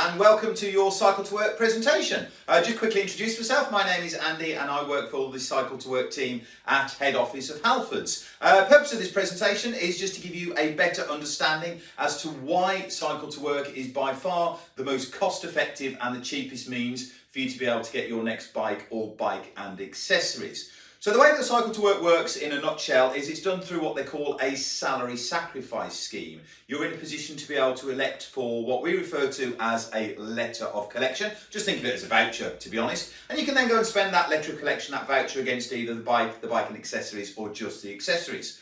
and welcome to your Cycle to Work presentation. Just quickly introduce myself. My name is Andy and I work for the Cycle to Work team at head office of Halfords. Purpose of this presentation is just to give you a better understanding as to why Cycle to Work is by far the most cost effective and the cheapest means for you to be able to get your next bike or bike and accessories. So the way that Cycle to Work works in a nutshell is it's done through what they call a salary sacrifice scheme. You're in a position to be able to elect for what we refer to as a letter of collection. Just think of it as a voucher, to be honest. And you can then go and spend that letter of collection, that voucher, against either the bike and accessories, or just the accessories.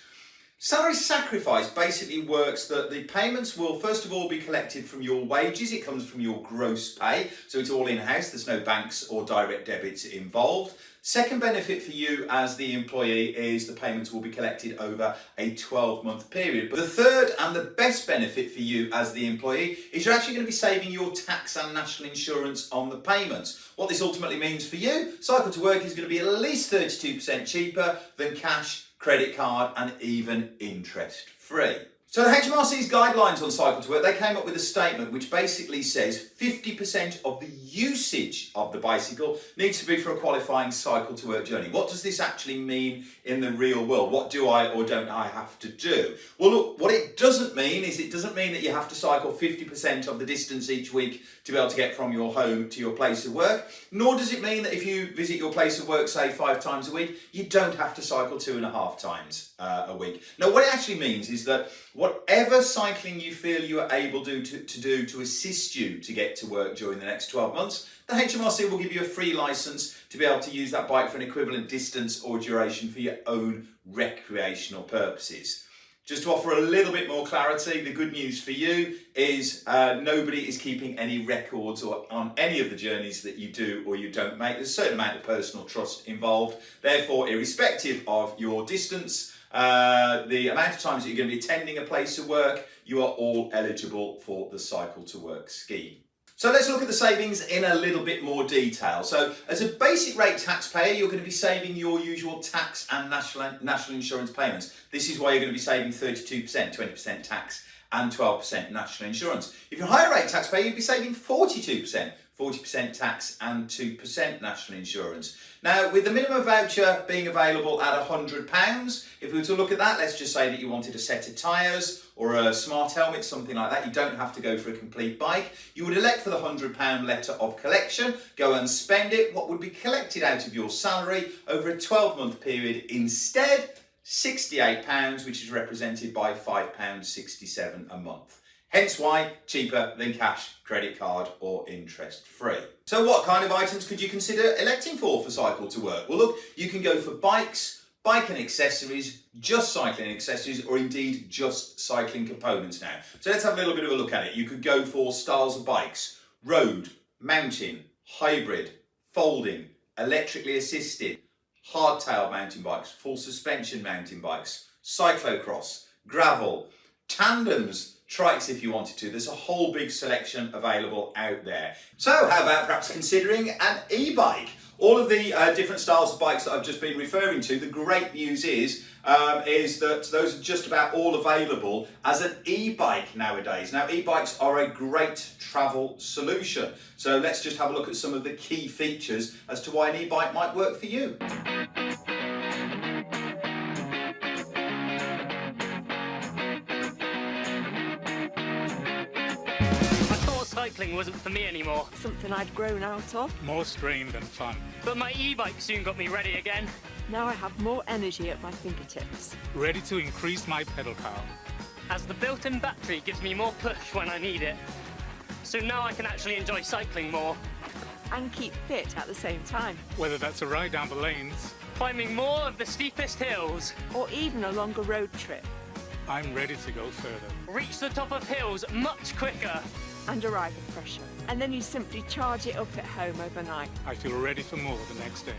Salary sacrifice basically works that the payments will first of all be collected from your wages. It comes from your gross pay, so it's all in-house. There's no banks or direct debits involved. Second benefit for you as the employee is the payments will be collected over a 12-month period. But the third and the best benefit for you as the employee is you're actually going to be saving your tax and national insurance on the payments. What this ultimately means for you, Cycle to Work is going to be at least 32% cheaper than cash, credit card and even interest free. So the HMRC's guidelines on Cycle to Work, they came up with a statement which basically says 50% of the usage of the bicycle needs to be for a qualifying Cycle to Work journey. What does this actually mean in the real world? What do I or don't I have to do? Well, look, what it doesn't mean is it doesn't mean that you have to cycle 50% of the distance each week to be able to get from your home to your place of work, nor does it mean that if you visit your place of work, say 5 times a week, you don't have to cycle 2.5 times a week. Now, what it actually means is that whatever cycling you feel you are able to do to assist you to get to work during the next 12 months, the HMRC will give you a free licence to be able to use that bike for an equivalent distance or duration for your own recreational purposes. Just to offer a little bit more clarity, the good news for you is nobody is keeping any records on any of the journeys that you do or you don't make. There's a certain amount of personal trust involved. Therefore, irrespective of your distance, the amount of times that you're going to be attending a place of work, you are all eligible for the Cycle to Work scheme. So let's look at the savings in a little bit more detail. So as a basic rate taxpayer, you're going to be saving your usual tax and national insurance payments. This is why you're going to be saving 32%, 20% tax and 12% national insurance. If you're a higher rate taxpayer, you'd be saving 42%. 40% tax and 2% national insurance. Now, with the minimum voucher being available at £100, if we were to look at that, let's just say that you wanted a set of tyres or a smart helmet, something like that. You don't have to go for a complete bike. You would elect for the £100 letter of collection, go and spend it. What would be collected out of your salary over a 12-month period instead? £68, which is represented by £5.67 a month. Hence why cheaper than cash, credit card or interest free. So what kind of items could you consider electing for Cycle to Work? Well, look, you can go for bikes, bike and accessories, just cycling accessories, or indeed just cycling components now. So let's have a little bit of a look at it. You could go for styles of bikes: road, mountain, hybrid, folding, electrically assisted, hardtail mountain bikes, full suspension mountain bikes, cyclocross, gravel, tandems, trikes if you wanted to. There's a whole big selection available out there. So how about perhaps considering an e-bike? All of the different styles of bikes that I've just been referring to, the great news is that those are just about all available as an e-bike nowadays. Now, e-bikes are a great travel solution. So let's just have a look at some of the key features as to why an e-bike might work for you. Cycling wasn't for me anymore. Something I'd grown out of. More strain than fun. But my e-bike soon got me ready again. Now I have more energy at my fingertips. Ready to increase my pedal power. As the built-in battery gives me more push when I need it. So now I can actually enjoy cycling more. And keep fit at the same time. Whether that's a ride down the lanes, climbing more of the steepest hills, or even a longer road trip. I'm ready to go further. Reach the top of hills much quicker. And arrive at fresher. And then you simply charge it up at home overnight. I feel ready for more the next day.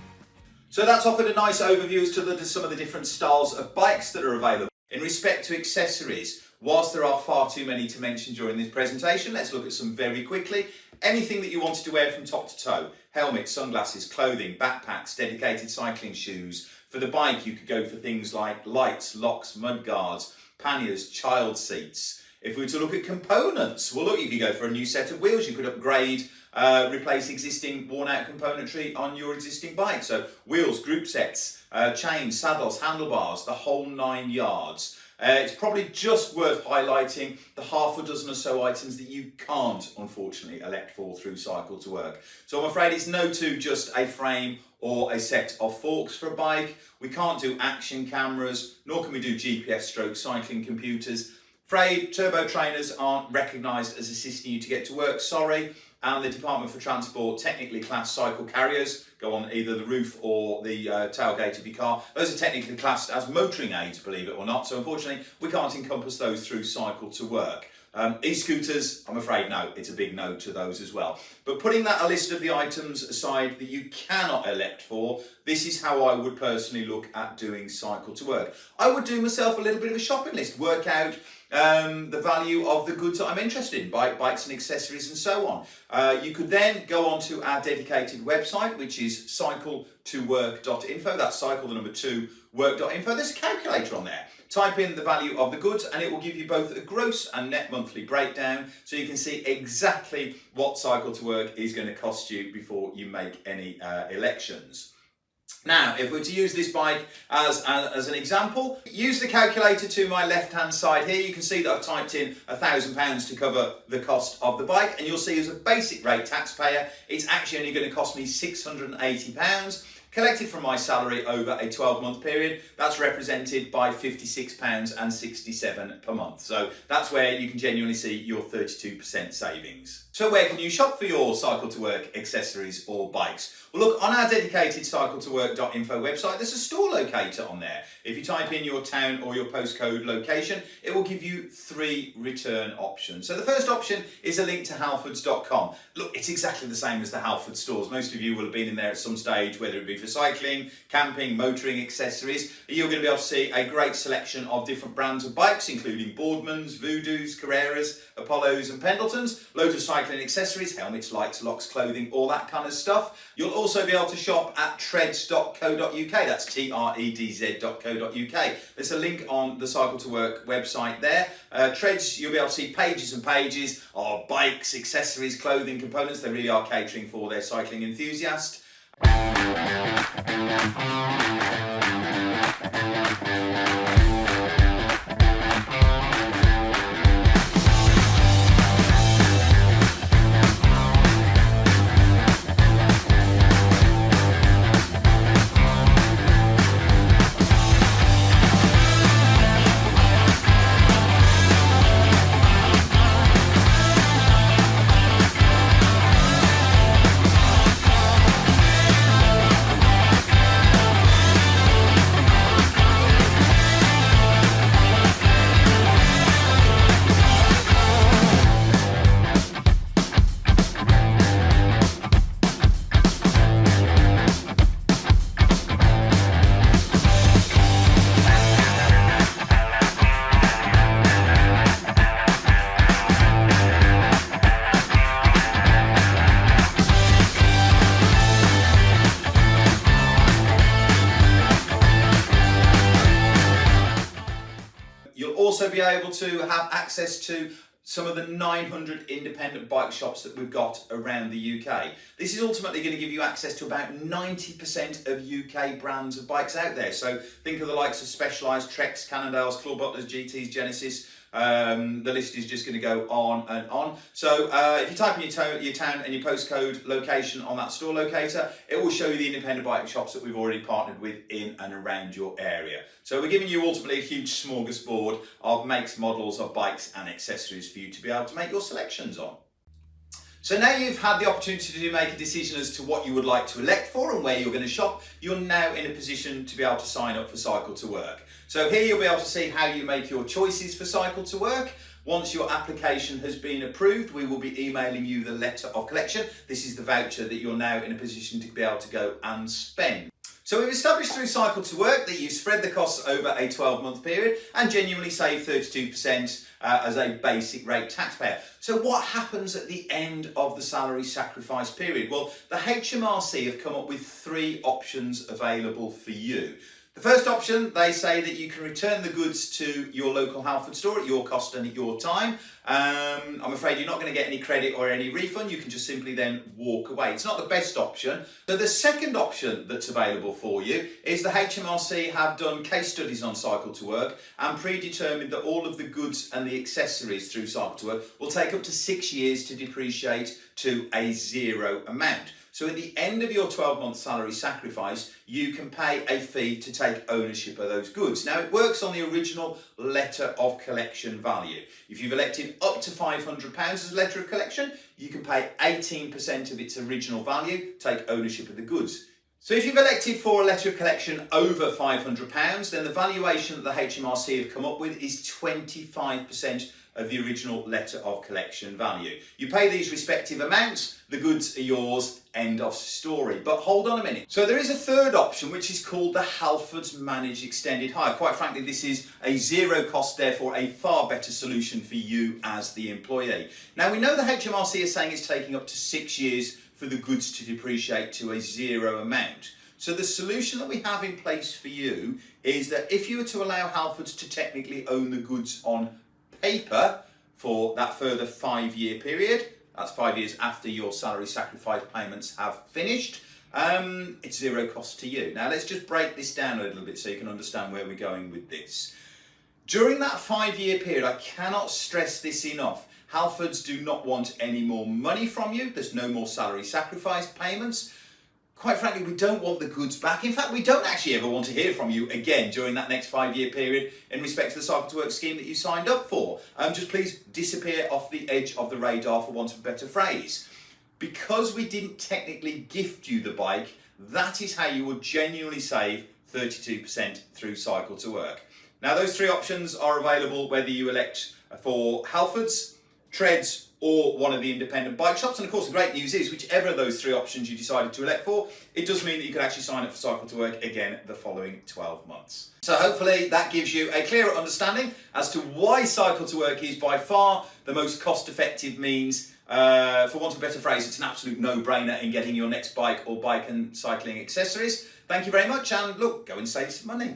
So that's offered a nice overview as to some of the different styles of bikes that are available. In respect to accessories, whilst there are far too many to mention during this presentation, let's look at some very quickly. Anything that you wanted to wear from top to toe: helmets, sunglasses, clothing, backpacks, dedicated cycling shoes. For the bike, you could go for things like lights, locks, mud guards, panniers, child seats. If we were to look at components, well look, you could go for a new set of wheels, you could upgrade, replace existing worn out componentry on your existing bike. So wheels, group sets, chains, saddles, handlebars, the whole 9 yards. It's probably just worth highlighting the half a dozen or so items that you can't, unfortunately, elect for through Cycle to Work. So I'm afraid it's no to just a frame or a set of forks for a bike. We can't do action cameras, nor can we do GPS stroke cycling computers. Afraid turbo trainers aren't recognised as assisting you to get to work, sorry. And the Department for Transport technically classed cycle carriers, go on either the roof or the tailgate of your car. Those are technically classed as motoring aids, believe it or not. So unfortunately, we can't encompass those through Cycle to Work. E-scooters, I'm afraid no, it's a big no to those as well. But putting that a list of the items aside that you cannot elect for, this is how I would personally look at doing Cycle to Work. I would do myself a little bit of a shopping list, work out the value of the goods that I'm interested in, bikes and accessories and so on. You could then go on to our dedicated website, which is cycle2work.info. That's cycle, the number 2, work.info. There's a calculator on there. Type in the value of the goods and it will give you both a gross and net monthly breakdown, so you can see exactly what Cycle to Work is going to cost you before you make any elections. Now, if we're to use this bike as an example, use the calculator to my left-hand side here. You can see that I've typed in £1,000 to cover the cost of the bike, and you'll see as a basic rate taxpayer, it's actually only going to cost me £680. Collected from my salary over a 12-month period, that's represented by £56.67 per month. So that's where you can genuinely see your 32% savings. So where can you shop for your Cycle to Work accessories or bikes? Well look, on our dedicated cycle2work.info website, there's a store locator on there. If you type in your town or your postcode location, it will give you 3 return options. So the first option is a link to halfords.com. Look, it's exactly the same as the Halford stores. Most of you will have been in there at some stage, whether it be for cycling, camping, motoring accessories. You're going to be able to see a great selection of different brands of bikes, including Boardmans, Voodoos, Carreras, Apollos and Pendletons, loads of cycling accessories, helmets, lights, locks, clothing, all that kind of stuff. You'll also be able to shop at treds.co.uk, that's TREDZ.co.uk. There's a link on the Cycle to Work website there. Treds, you'll be able to see pages and pages of bikes, accessories, clothing, components. They really are catering for their cycling enthusiast. Also be able to have access to some of the 900 independent bike shops that we've got around the UK. This is ultimately going to give you access to about 90% of UK brands of bikes out there. So think of the likes of Specialized, Treks, Cannondales, Club Butlers, GTs, Genesis. The list is just going to go on and on. So if you type in your town and your postcode location on that store locator, it will show you the independent bike shops that we've already partnered with in and around your area. So we're giving you ultimately a huge smorgasbord of makes, models of bikes and accessories for you to be able to make your selections on. So now you've had the opportunity to make a decision as to what you would like to elect for and where you're going to shop, you're now in a position to be able to sign up for Cycle to Work. So here you'll be able to see how you make your choices for Cycle to Work. Once your application has been approved, we will be emailing you the letter of collection. This is the voucher that you're now in a position to be able to go and spend. So we've established through Cycle to Work that you spread the costs over a 12-month period and genuinely save 32% as a basic rate taxpayer. So what happens at the end of the salary sacrifice period? Well, the HMRC have come up with 3 options available for you. The first option, they say that you can return the goods to your local Halford store at your cost and at your time. I'm afraid you're not going to get any credit or any refund. You can just simply then walk away. It's not the best option. So the second option that's available for you is the HMRC have done case studies on Cycle2work and predetermined that all of the goods and the accessories through Cycle2work will take up to 6 years to depreciate to a zero amount. So at the end of your 12-month salary sacrifice, you can pay a fee to take ownership of those goods. Now, it works on the original letter of collection value. If you've elected up to £500 as a letter of collection, you can pay 18% of its original value, take ownership of the goods. So if you've elected for a letter of collection over £500, then the valuation that the HMRC have come up with is 25% of the original letter of collection value. You pay these respective amounts, the goods are yours, end of story. But hold on a minute. So there is a third option, which is called the Halfords Managed Extended Hire. Quite frankly, this is a zero cost, therefore a far better solution for you as the employee. Now, we know the HMRC is saying it's taking up to 6 years for the goods to depreciate to a zero amount. So the solution that we have in place for you is that if you were to allow Halfords to technically own the goods on paper for that further 5-year period, that's 5 years after your salary sacrifice payments have finished, it's zero cost to you. Now let's just break this down a little bit so you can understand where we're going with this. During that 5-year period, I cannot stress this enough, Halfords do not want any more money from you. There's no more salary sacrifice payments. Quite frankly, we don't want the goods back. In fact, we don't actually ever want to hear from you again during that next 5-year period in respect to the Cycle2work scheme that you signed up for. Just please disappear off the edge of the radar, for want of a better phrase. Because we didn't technically gift you the bike, that is how you will genuinely save 32% through Cycle2work. Now, those three options are available whether you elect for Halfords, Treads, or one of the independent bike shops. And of course, the great news is, whichever of those three options you decided to elect for, it does mean that you could actually sign up for Cycle2work again the following 12 months. So hopefully that gives you a clearer understanding as to why Cycle2work is by far the most cost-effective means. For want of a better phrase, it's an absolute no-brainer in getting your next bike or bike and cycling accessories. Thank you very much, and look, go and save some money.